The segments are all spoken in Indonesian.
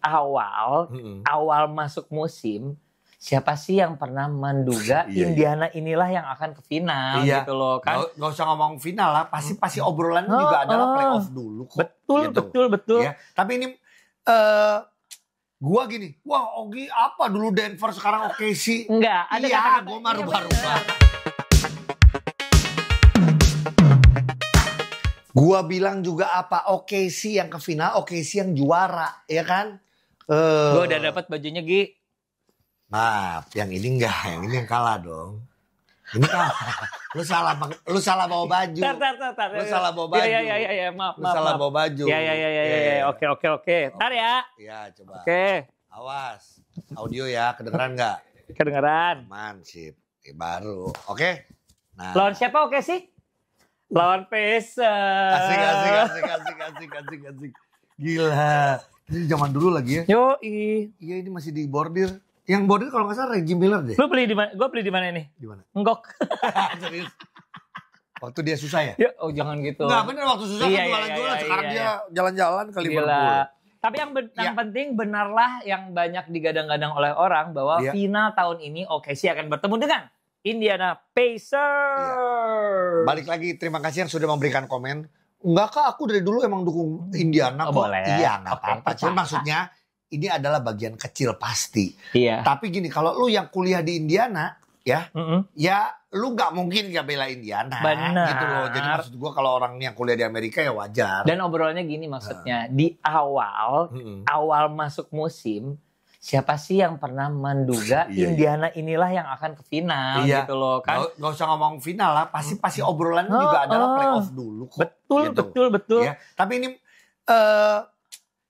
awal masuk musim, siapa sih yang pernah menduga Indiana inilah yang akan ke final gitu loh kan? Gak usah ngomong final lah, pasti obrolan juga adalah playoff dulu kok. Betul. Ya. Tapi ini gua gini, wah Ogi apa dulu Denver sekarang OKC? Enggak, ada kata-kata. Gua mah rubah-rubah. Gua bilang juga apa, OKC yang ke final, OKC yang juara, ya kan? Gua udah dapat bajunya, Gi. Maaf, yang ini enggak, yang ini yang kalah dong. Ini kalah. Lu salah bawa baju. Tar. Lu salah bawa baju. Iya, maaf. Lu salah bawa baju. Iya. Oke. Tar ya. Iya, coba. Oke. Awas. Audio ya, kedengeran enggak? Kedengeran. Mansip. Baru. Oke. Nah. Lawan siapa oke sih? Lawan Pacers. Asik. Gila. Ini zaman dulu lagi ya. Yoi. Iya, ini masih di bordir. Yang bordir kalau nggak salah Reggie Miller deh. Lu beli di mana? Gue beli di mana ini? Di mana? Enggok. Serius. Waktu dia susah ya? Ya, jangan gitu. Enggak bener, waktu susah kan jualan-jualan. Sekarang dia jalan-jalan ke Liverpool. Tapi yang penting benarlah yang banyak digadang-gadang oleh orang bahwa final tahun ini OKC akan bertemu dengan Indiana Pacers. Balik lagi, terima kasih yang sudah memberikan komen. Enggak kak, aku dari dulu emang dukung Indiana kok. Boleh. Iya, nggak apa-apa. Cuma maksudnya ini adalah bagian kecil pasti. Iya. Tapi gini, kalau lu yang kuliah di Indiana, ya lu nggak mungkin gak bela Indiana. Benar. Gitu loh. Jadi maksud gue kalau orang yang kuliah di Amerika ya wajar. Dan obrolannya gini maksudnya, di awal masuk musim, siapa sih yang pernah menduga Indiana inilah yang akan ke final gitu loh kan? Gak usah ngomong final lah, pasti obrolan juga adalah playoff dulu kok. Betul. Ya. Tapi ini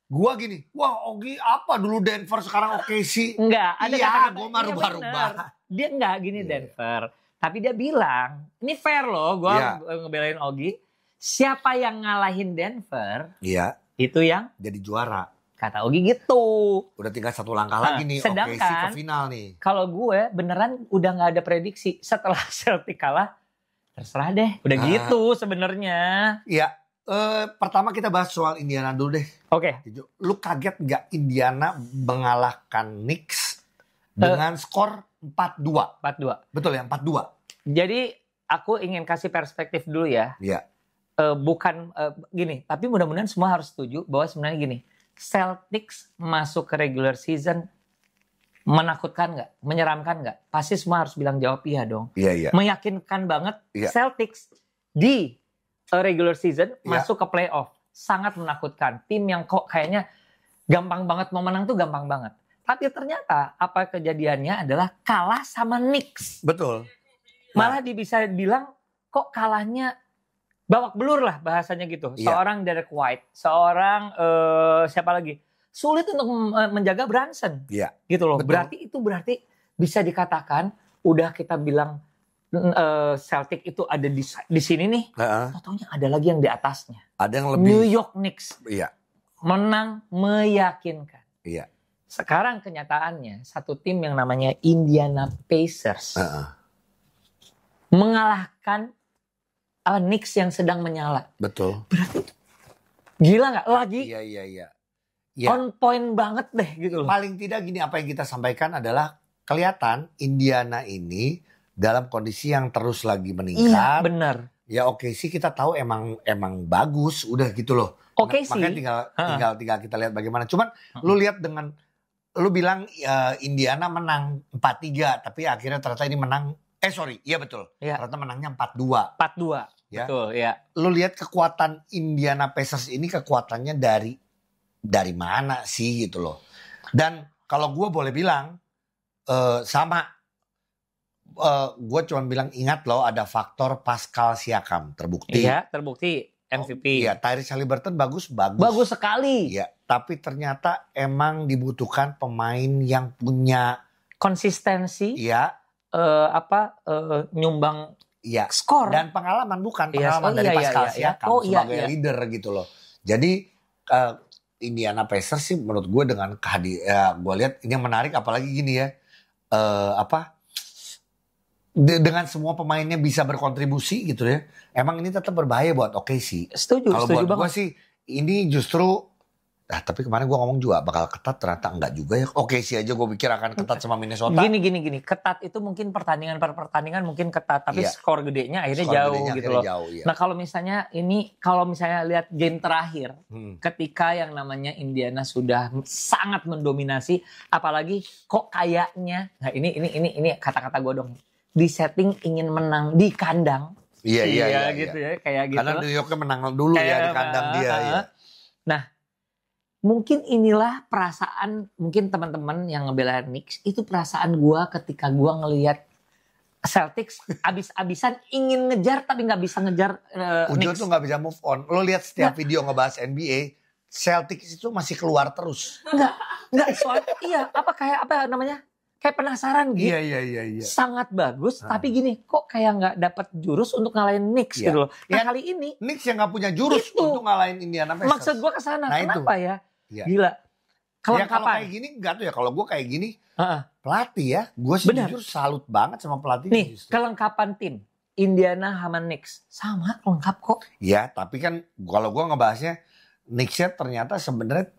gua gini, wah Ogi apa dulu Denver sekarang OKC? Enggak, ada kata-kata. Gua mah rubah-rubah. Dia enggak gini Denver. Tapi dia bilang, ini fair loh gua ngebelain Ogi. Siapa yang ngalahin Denver? Iya. Itu yang jadi juara. Kata Ogi gitu. Udah tinggal satu langkah lagi nih sedangkan, OKC ke final nih. Kalau gue beneran udah gak ada prediksi. Setelah Celtic kalah, terserah deh. Udah gitu sebenarnya. Iya. Pertama kita bahas soal Indiana dulu deh. Oke. Lu kaget gak Indiana mengalahkan Knicks dengan skor 4-2? 4-2. Betul ya, 4-2. Jadi aku ingin kasih perspektif dulu ya. Iya. Bukan gini, tapi mudah-mudahan semua harus setuju bahwa sebenarnya gini. Celtics masuk ke regular season menakutkan gak? Menyeramkan gak? Pasti semua harus bilang jawab iya dong. Iya. Meyakinkan banget Celtics di regular season masuk ke playoff. Sangat menakutkan. Tim yang kok kayaknya gampang banget mau menang tuh gampang banget. Tapi ternyata apa kejadiannya adalah kalah sama Knicks. Betul. Malah bisa bilang kok kalahnya babak belur lah bahasanya gitu. Seorang Derek White, seorang siapa lagi? Sulit untuk menjaga Brunson. Iya. Gitu loh. Betul. Berarti bisa dikatakan udah kita bilang Celtic itu ada di sini nih. Totonya ada lagi yang di atasnya. Ada yang lebih. New York Knicks. Iya. Menang meyakinkan. Iya. Sekarang kenyataannya satu tim yang namanya Indiana Pacers mengalahkan Knicks yang sedang menyala. Betul. Berarti gila nggak lagi? Iya. On point banget deh gitu loh. Paling tidak gini, apa yang kita sampaikan adalah kelihatan Indiana ini dalam kondisi yang terus lagi meningkat. Iya benar. Ya oke sih, kita tahu emang bagus udah gitu loh. Oke sih. Makanya tinggal kita lihat bagaimana. Cuman lu lihat dengan lu bilang Indiana menang 4-3 tapi akhirnya ternyata ini menang iya betul. Ternyata menangnya 4-2. 4-2. Ya. Betul, ya. Lu lihat kekuatan Indiana Pacers ini kekuatannya dari mana sih gitu loh. Dan kalau gue boleh bilang sama gue cuma bilang ingat loh ada faktor Pascal Siakam terbukti. Iya, terbukti MVP. Iya, Tyrese Haliburton bagus. Bagus sekali. Iya, tapi ternyata emang dibutuhkan pemain yang punya konsistensi. Iya. Nyumbang skor dan pengalaman dari Pascal Siakam sebagai leader gitu loh. Jadi Indiana Pacers sih menurut gue dengan gue lihat ini yang menarik apalagi gini ya dengan semua pemainnya bisa berkontribusi gitu ya. Emang ini tetap berbahaya buat OKC. Setuju. Kalau buat gue sih ini justru Nah, tapi kemarin gue ngomong juga bakal ketat, ternyata enggak juga ya. Oke sih aja gue pikir akan ketat sama Minnesota. Gini. Ketat itu mungkin pertandingan per pertandingan mungkin ketat. Tapi skor gedenya akhirnya jauh gitu loh. Iya. Nah kalau misalnya lihat game terakhir. Ketika yang namanya Indiana sudah sangat mendominasi. Apalagi kok kayaknya. Nah ini kata-kata gue dong. Di setting ingin menang di kandang. Iya. Gitu ya. Kayak gitu. Karena New Yorknya menang dulu ya di kandang dia. Ya. Nah. Mungkin inilah perasaan mungkin teman-teman yang ngebelain Knicks itu perasaan gua ketika gua ngelihat Celtics abis-abisan ingin ngejar tapi nggak bisa ngejar Ujo Knicks. tuh nggak bisa move on. Lo lihat setiap video ngebahas NBA, Celtics itu masih keluar terus. Enggak soalnya apa namanya? Kayak penasaran gitu. Iya. Sangat bagus tapi gini kok kayak nggak dapat jurus untuk ngalahin Knicks gitu loh. Nah kali ini Knicks yang nggak punya jurus untuk ngalahin Indiana Pacers. Maksud gua kesana. Nah, kenapa ya? Ya. Gila. Kalau kayak gini enggak tuh ya. Kalau gue kayak gini pelatih ya. Gue sih jujur salut banget sama pelatih. Nih kelengkapan tim Indiana sama Knicks sama lengkap kok. Ya tapi kan kalau gue ngebahasnya Knicksnya ternyata sebenarnya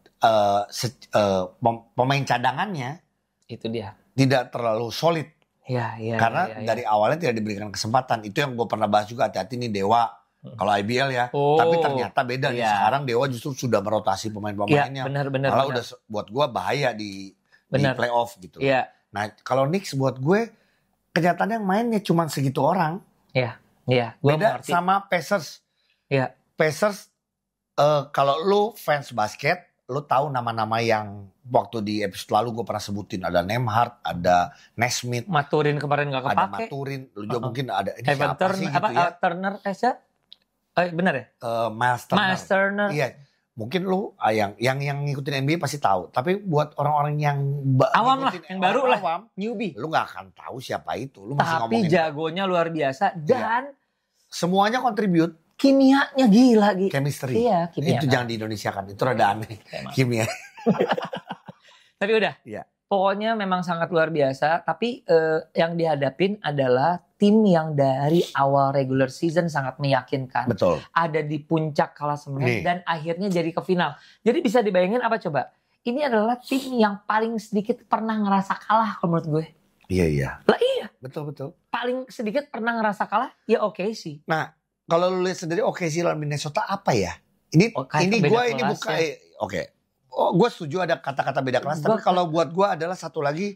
pemain cadangannya itu dia tidak terlalu solid. Iya. Karena dari awalnya tidak diberikan kesempatan. Itu yang gue pernah bahas juga. Hati-hati nih Dewa. Kalau IBL ya, tapi ternyata beda nih. Sekarang Dewa justru sudah merotasi pemain-pemainnya. Benar. Malah udah buat gue bahaya di playoff gitu. Iya. Nah kalau Knicks buat gue kenyataannya mainnya cuma segitu orang. Iya. Beda sama Pacers. Iya. Pacers kalau lu fans basket, lu tahu nama-nama yang waktu di episode lalu gue pernah sebutin. Ada Nembhard, ada Nesmith. Maturin kemarin gak kepake. Ada Maturin, lu juga mungkin ada. Ini Evan siapa sih gitu ya? Turner benar ya? Miles Turner. Iya, mungkin lu yang ngikutin NBA pasti tahu. Tapi buat orang-orang yang awam lah, yang baru lah, newbie. Lu nggak akan tahu siapa itu. Lu masih ngomongin. Tapi jagonya luar biasa dan semuanya kontribut. Kimianya gila. Chemistry. Iya, kimia. Itu jangan di Indonesia kan. Itu rada aneh. Kimia. Tapi udah. Iya. Pokoknya memang sangat luar biasa. Tapi yang dihadapin adalah tim yang dari awal regular season sangat meyakinkan. Betul. Ada di puncak klasemen dan akhirnya jadi ke final. Jadi bisa dibayangin apa coba? Ini adalah tim yang paling sedikit pernah ngerasa kalah kalau menurut gue. Iya. Lah iya. Betul. Paling sedikit pernah ngerasa kalah ya sih. Nah kalau lu lihat sendiri sih lawan Minnesota apa ya? Ini bukan oke. Oh, gue setuju ada kata-kata beda kelas. Tapi kalau buat gue adalah satu lagi.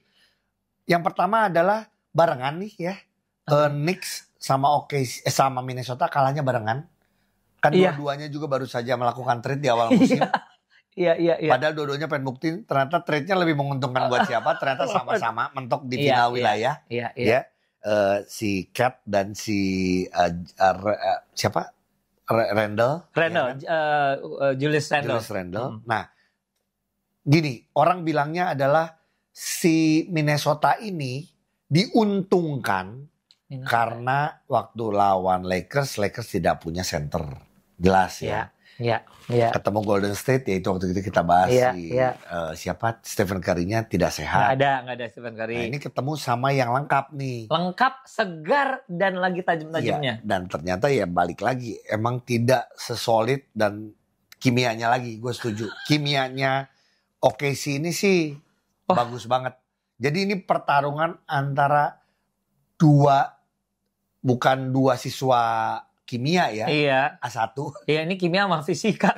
Yang pertama adalah barengan nih ya. Knicks sama sama Minnesota kalahnya barengan. Kan dua-duanya juga baru saja melakukan trade di awal musim. Iya. Padahal dua-duanya pengen buktiin ternyata trade-nya lebih menguntungkan buat siapa. Ternyata sama-sama mentok di final wilayah. Iya. Si Cat dan si siapa? Randall. Julius Randle. Nah, gini, orang bilangnya adalah si Minnesota ini diuntungkan karena waktu lawan Lakers tidak punya center. Jelas ya. Iya. Ketemu Golden State ya itu waktu itu kita bahas siapa Stephen Curry-nya tidak sehat. Nggak ada Stephen Curry. Nah, ini ketemu sama yang lengkap nih. Lengkap, segar dan lagi tajam-tajamnya. Dan ternyata ya balik lagi emang tidak sesolid dan kimianya lagi. Gue setuju. Kimianya OKC ini sih bagus banget. Jadi ini pertarungan antara bukan dua siswa kimia ya. Iya. A1. Iya, ini kimia sama fisika.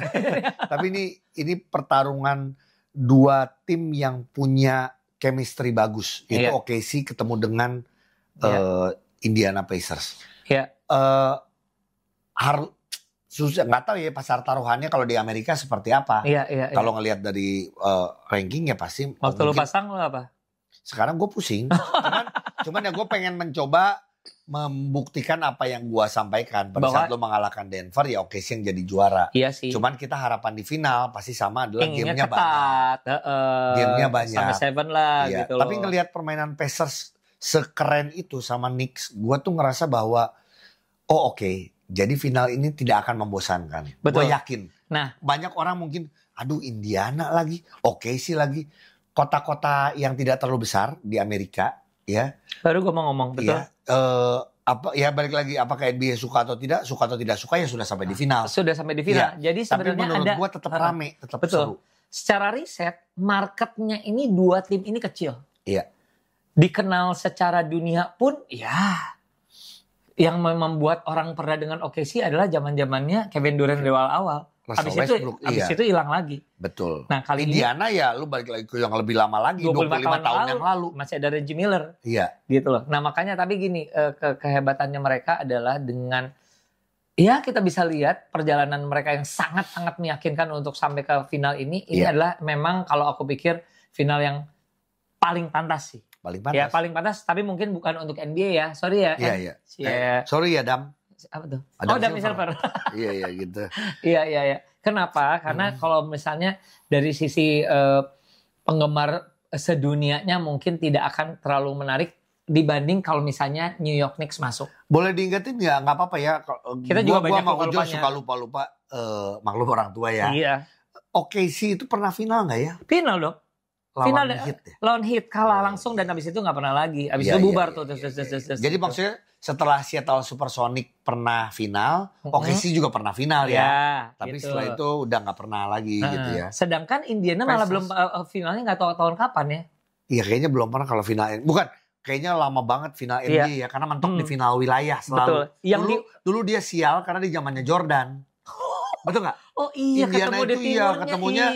Tapi ini pertarungan dua tim yang punya chemistry bagus. Itu OKC ketemu dengan Indiana Pacers. Iya. Susah, nggak tahu ya pasar taruhannya kalau di Amerika seperti apa. Iya. Kalau ngelihat dari ranking ya pasti. Waktu lu pasang lu apa? Sekarang gue pusing. cuman ya gue pengen mencoba membuktikan apa yang gue sampaikan. Pada saat lo mengalahkan Denver ya oke sih yang jadi juara. Iya sih. Cuman kita harapan di final pasti sama adalah gamenya banyak. Gamenya banyak. Sampai 7 lah gitu loh. Tapi ngelihat permainan Pacers sekeren itu sama Knicks. Gue tuh ngerasa bahwa oke. Jadi final ini tidak akan membosankan. Gue yakin. Nah, banyak orang mungkin, aduh Indiana lagi, OKC lagi. Kota-kota yang tidak terlalu besar di Amerika, ya. Baru gue mau ngomong, betul. Ya, balik lagi, apakah NBA suka atau tidak suka ya sudah sampai di final. Sudah sampai di final. Ya, jadi sebenarnya tapi menurut gue tetap rame, tetap seru. secara riset marketnya ini dua tim ini kecil. Iya. Dikenal secara dunia pun ya yang membuat orang pernah dengan OKC adalah zaman-zamannya Kevin Durant di awal-awal. Habis itu hilang lagi. Betul. Nah, kali Indiana ya lu balik lagi ke yang lebih lama lagi 25 tahun yang lalu masih ada Reggie Miller. Iya. Gitu loh. Nah, makanya tapi gini, kehebatannya mereka adalah dengan ya kita bisa lihat perjalanan mereka yang sangat-sangat meyakinkan untuk sampai ke final ini. Ini adalah memang kalau aku pikir final yang paling pantas sih. Paling pantas. Ya paling pantas, tapi mungkin bukan untuk NBA ya. Sorry ya. Iya. Sorry ya Dam. Apa tuh? Adam Silver. Iya gitu. Iya. Kenapa? Karena kalau misalnya dari sisi penggemar sedunianya mungkin tidak akan terlalu menarik dibanding kalau misalnya New York Knicks masuk. Boleh diingetin nggak apa-apa ya. Kita juga banyak lupa suka lupa maklum orang tua ya. Iya. OKC itu pernah final nggak ya? Final dong. Lawan Heat ya? Lawan Heat kalah langsung dan habis itu nggak pernah lagi. Habis itu bubar tuh. Jadi maksudnya setelah Seattle Supersonic pernah final, OKC juga pernah final ya. Tapi gitu. Setelah itu udah nggak pernah lagi gitu ya. Sedangkan Indiana malah belum finalnya nggak tahu tahun kapan ya. Iya kayaknya belum pernah kalau final. Bukan, kayaknya lama banget final NBA ya. Karena mentok di final wilayah selalu. Betul. Dulu dia sial karena di zamannya Jordan. Betul nggak? Oh iya, Indiana ketemu di timurnya.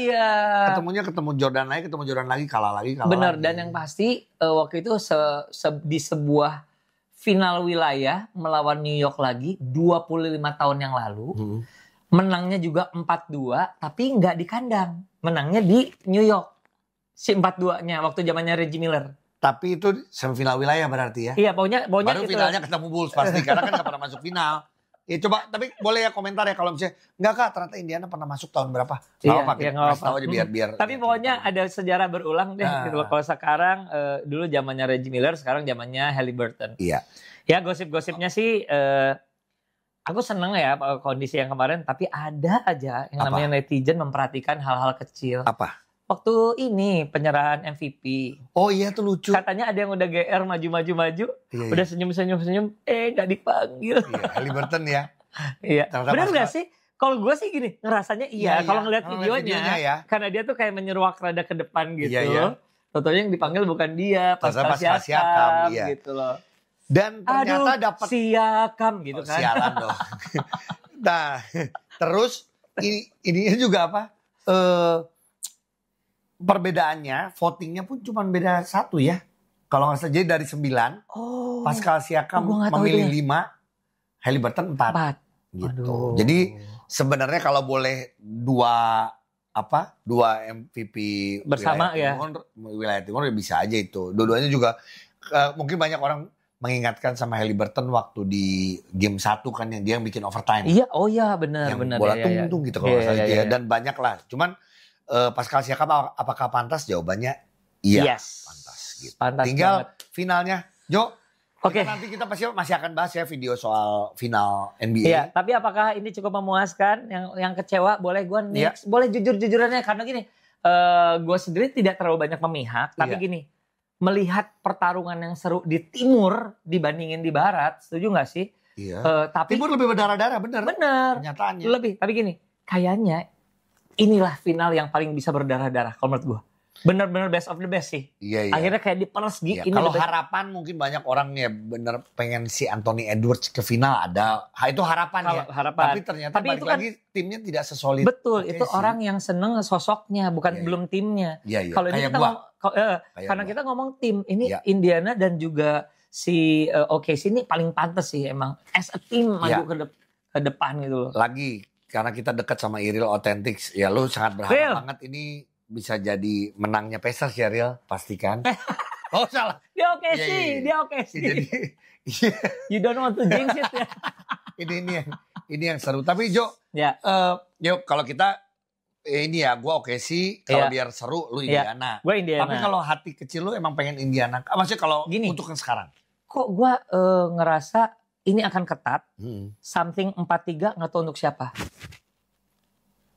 Ketemu Jordan lagi, kalah lagi. Benar, dan yang pasti waktu itu di sebuah final wilayah melawan New York lagi 25 tahun yang lalu. Menangnya juga 4-2, tapi nggak di kandang. Menangnya di New York. Si 4-2-nya waktu zamannya Reggie Miller. Tapi itu semifinal wilayah berarti ya? Iya, pokoknya baru finalnya ketemu Bulls pasti, karena kan nggak pernah masuk final. Ya coba, tapi boleh ya komentar ya kalau misalnya enggak Kak, ternyata Indiana pernah masuk tahun berapa? Nggak apa-apa, tahu aja biar. Tapi pokoknya ada sejarah berulang deh. Gitu. Kalau sekarang dulu zamannya Reggie Miller, sekarang zamannya Haliburton. Iya. Ya gosip-gosipnya sih, aku seneng ya kondisi yang kemarin. Tapi ada aja yang namanya netizen memperhatikan hal-hal kecil. Apa? Waktu ini penyerahan MVP. Oh iya tuh lucu. Katanya ada yang udah GR maju. Udah senyum. Gak dipanggil. Iya, Haliburton ya. Iya. Benar gak sih? Kalau gue sih gini, ngerasanya iya. Kalau ngeliat videonya ya. Karena dia tuh kayak menyeruak rada ke depan gitu. Iya. Tentunya yang dipanggil bukan dia. Pascal Siakam gitu loh. Dan ternyata dapat Siakam gitu kan. Sialan dong. Nah, terus ininya juga apa? Perbedaannya, votingnya pun cuma beda 1 ya. Kalau nggak salah, jadi dari 9, Pascal Siakam memilih 5, Haliburton 4. Gitu. Aduh. Jadi sebenarnya kalau boleh 2 MVP bersama wilayah timur ya bisa aja itu. Dua-duanya juga mungkin banyak orang mengingatkan sama Haliburton waktu di game 1 kan yang dia yang bikin overtime. Iya, benar. Yang bola tung gitu kalau nggak salah ya. Dan banyak lah. Cuman Pascal Siakam apakah pantas? Jawabannya iya, pantas gitu. Pantas tinggal banget. Finalnya, Jo. Oke. Nanti kita pasti masih akan bahas ya video soal final NBA. Iya, tapi apakah ini cukup memuaskan? Yang kecewa boleh gue Knicks, boleh jujur-jujurannya karena gini, gue sendiri tidak terlalu banyak memihak, tapi gini, melihat pertarungan yang seru di timur dibandingin di barat, setuju nggak sih? Iya. Tapi timur lebih berdarah-darah, bener. Kenyataannya. Lebih, tapi gini, kayaknya inilah final yang paling bisa berdarah-darah kalau menurut gue. Bener-bener best of the best sih. Iya. Akhirnya kayak diperes gitu. Kalau harapan mungkin banyak orang ya bener pengen si Anthony Edwards ke final ada. Itu harapan ya. Tapi ternyata balik lagi timnya tidak sesolid. Betul, itu orang yang seneng sosoknya bukan belum timnya. Iya. Kalau ini kita karena kita ngomong tim ini Indiana dan juga si OKC ini paling pantas sih emang as a team maju ke depan gitu loh. Lagi karena kita dekat sama Iril Authentics, ya lu sangat berharap banget ini bisa jadi menangnya Pacers ya Ril, pastikan. Oh salah. Dia oke sih. Jadi you don't want to jinx it ya. ini yang seru. Tapi Jo, yuk kalau kita ini ya, gue oke sih. Kalau biar seru, lu Indiana. Gue Indiana. Tapi kalau hati kecil lu emang pengen Indiana. Maksudnya kalau untuk yang sekarang. Kok gue ngerasa ini akan ketat. Something 4-3 nggak tahu untuk siapa.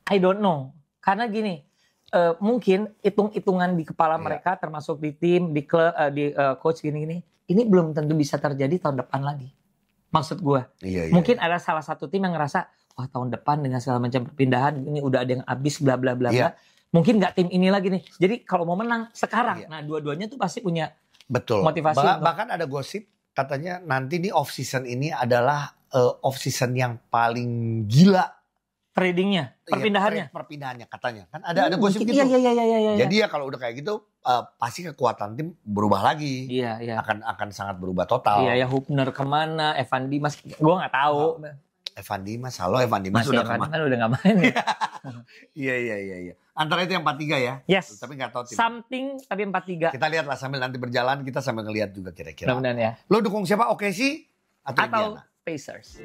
I don't know. Karena gini, mungkin hitung-hitungan di kepala mereka, termasuk di tim, di klub, di coach gini-gini, ini belum tentu bisa terjadi tahun depan lagi. Maksud gue, mungkin ada salah satu tim yang ngerasa, wah tahun depan dengan segala macam perpindahan, ini udah ada yang habis, bla bla bla. mungkin nggak tim ini lagi nih. Jadi kalau mau menang sekarang, nah dua-duanya tuh pasti punya betul motivasi. Bahkan ada gosip katanya nanti nih off season ini adalah off season yang paling gila tradingnya, perpindahannya katanya. Kan ada gosip gitu. Iya. Jadi ya kalau udah kayak gitu pasti kekuatan tim berubah lagi. Iya. Akan sangat berubah total. Iya, ya Hubner kemana, Evan Dimas, gue nggak tahu. Evan Dimas udah kemana? Kan udah nggak main. Ya? Iya. Antara itu yang 4-3 ya. Yes. Tapi nggak tahu tim. Something tapi 4-3. Kita lihatlah sambil nanti berjalan, kita sambil ngelihat juga kira-kira. Mudah-mudahan ya. Lo dukung siapa? Oke sih atau Indiana? Pacers.